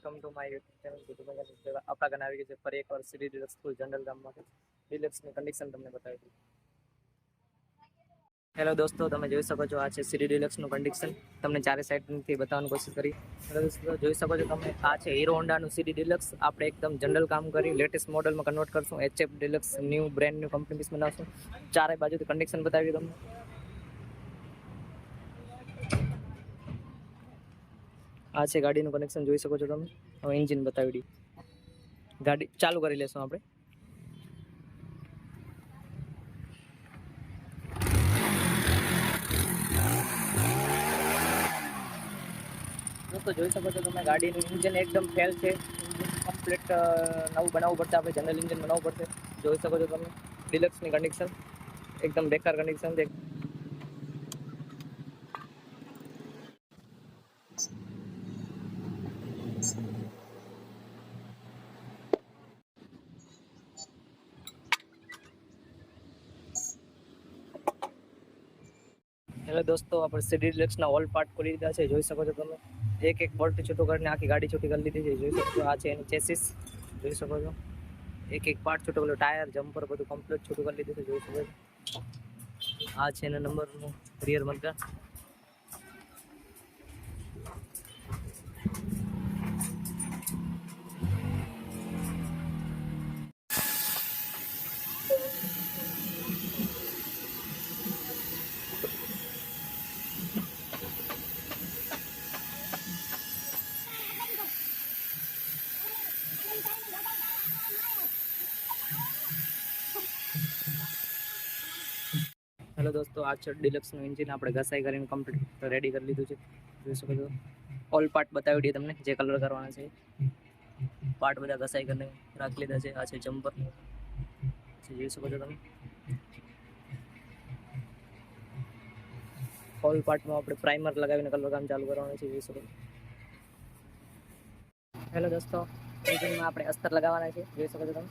Welcome to my YouTube channel આપણા ગાને આવી ગઈ છે ફરી એકવાર સીડી ડિલક્સ ફૂલ જનરલ ગામમાં ડિલક્સની કન્ડિશન તમને બતાવી દઉં. હેલો દોસ્તો, તમે જોઈ શકો છો આ છે સીડી ડિલક્સનું કન્ડિશન. તમને ચારે સાઈડથી બતાવવાની કોશિશ કરી. હેલો દોસ્તો, જોઈ શકો છો તમે આ છે હીરો હોન્ડાનું સીડી ડિલક્સ. આપણે એકદમ જનરલ કામ કરી લેટેસ્ટ મોડલમાં કન્વર્ટ કરશું. HF deluxe new brand new company piece બનાવશું. ચારે બાજુથી કન્ડિશન બતાવી તમને. આ છે ગાડીનું કનેક્શન, જોઈ શકો છો તમે. હવે એન્જિન બતાવી દઈએ. ગાડી ચાલુ કરી લેશું આપણે. દોસ્તો જોઈ શકો છો તમે ગાડીનું ઇન્જિન એકદમ ફેલ છે. કમ્પ્લીટ નવું બનાવવું પડશે, આપણે જનરલ ઇન્જિન બનાવવું પડશે. જોઈ શકો છો તમે ડિલક્સની કન્ડિશન એકદમ બેકાર કન્ડિશન છે. હેલો દોસ્તો, આપણે સીડી ડિલક્સના ઓલ પાર્ટ ખોલી દીધા છે. જોઈ શકો છો તમે એક એક બોલ્ટ છૂટું કરીને આખી ગાડી છૂટી કરી લીધી છે. જોઈ શકો છો આ છે એની ચેસિસ. જોઈ શકો છો એક એક પાર્ટ છૂટો કર્યો. ટાયર જમ્પર બધું કમ્પ્લીટ છૂટું કરી લીધું છે. જોઈ શકો છો આ છે એના નંબરનું રિયર મડગાર્ડ. હેલો દોસ્તો, આ છે ડિલક્સનું એન્જિન. આપણે ઘસાઈ કરીને કમ્પ્લીટ રેડી કરી લીધું છે. જોઈ શકો છો ઓલ પાર્ટ બતાવી દઈએ તમને જે કલર કરવાના છે. પાર્ટ બધા ઘસાઈ કરીને રાખી લીધા છે. આ છે જમ્પર, જોઈ શકો છો તમે. ઓલ પાર્ટમાં આપણે પ્રાઇમર લગાવીને કલર કામ ચાલુ કરવાનું છે. જોઈ શકો છો. હેલો દોસ્તો, એન્જિનમાં આપણે અસ્તર લગાવવાના છે. જોઈ શકો છો તમે.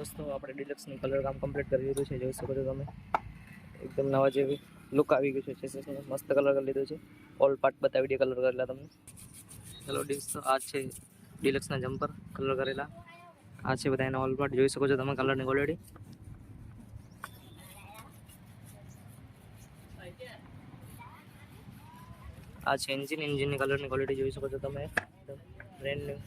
દોસ્તો, આપણે ડિલક્સનું કલર કામ કમ્પ્લીટ કરી લીધું છે. જોઈ શકો છો તમે એકદમ નવા જેવી લુક આવી ગયું છે. ચેસિસનો મસ્ત કલર કરી લીધો છે. ઓલ પાર્ટ બતાવી દઈએ કલર કરેલા તમને. હેલો દોસ્તો, આ છે ડિલક્સના જમ્પર કલર કરેલા. આ છે બધા એના ઓલ પાર્ટ. જોઈ શકો છો તમે કલરની ક્વોલિટી. આ છે એન્જિનની કલરની ક્વોલિટી જોઈ શકો છો તમે. Brand new.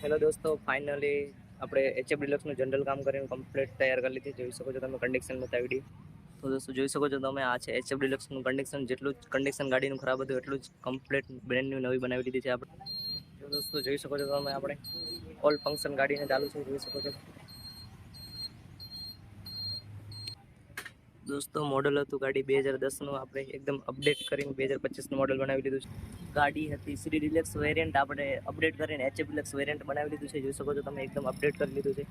હેલો દોસ્તો, ફાઇનલી આપણે HF ડિલક્સનું જનરલ કામ કરીને કમ્પ્લીટ તૈયાર કરી લીધી. જોઈ શકો છો તમે કન્ડિશન બતાવી દઈએ. તો દોસ્તો જોઈ શકો છો તમે આ છે HF ડિલક્સનું કન્ડિશન. જેટલું જ કન્ડિશન ગાડીનું ખરાબ હતું એટલું જ કમ્પ્લીટ બ્રેન્ડ ન્યૂ નવી બનાવી દીધી છે આપણે. તો દોસ્તો જોઈ શકો છો તમે આપણે ઓલ ફંક્શન ગાડીને ચાલુ છે. જોઈ શકો છો દોસ્તો મોડલ હતું ગાડી 2010નું, આપણે એકદમ અપડેટ કરીને 2025નું મોડલ બનાવી લીધું છે. ગાડી હતી સીડી ડિલેક્સ વેરિયન્ટ, આપણે અપડેટ કરીને એચએફ ડિલેક્સ વેરિયન્ટ બનાવી લીધું છે. જોઈ શકો છો તમે, એકદમ અપડેટ કરી લીધું છે.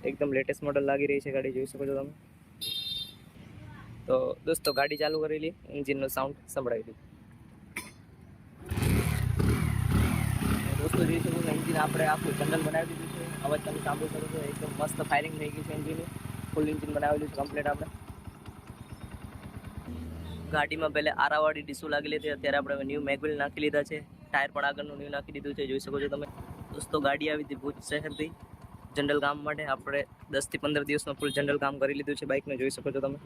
એકદમ લેટેસ્ટ મોડલ લાગી રહી છે ગાડી, જોઈ શકો છો તમે. તો દોસ્તો ગાડી ચાલુ કરી લી, એન્જિનનો સાઉન્ડ સંભળાવી દીધું. દોસ્તો જોઈ શકો છો, એન્જિન આપણે આખું જનરલ બનાવી દીધું છે. અવાજ તમે સાંભળી શકો છો, એકદમ મસ્ત ફાયરિંગ થઈ ગયું છે એન્જિનનું. ફૂલ એન્જિન બનાવેલું છે કમ્પ્લીટ. આપણે ગાડીમાં પહેલે આરાવાળી ડીસુ લાગેલી હતી, અત્યારે આપણે ન્યૂ મેગવિલ નાખી લીધા છે. ટાયર પણ આગળનું ન્યૂ નાખી દીધું છે, જોઈ શકો છો તમે. દોસ્તો ગાડી આવી હતી ભુજ શહેરથી જનરલ કામ માટે. આપણે 10 થી 15 દિવસમાં ફૂલ જનરલ કામ કરી લીધું છે બાઇકને, જોઈ શકો છો તમે.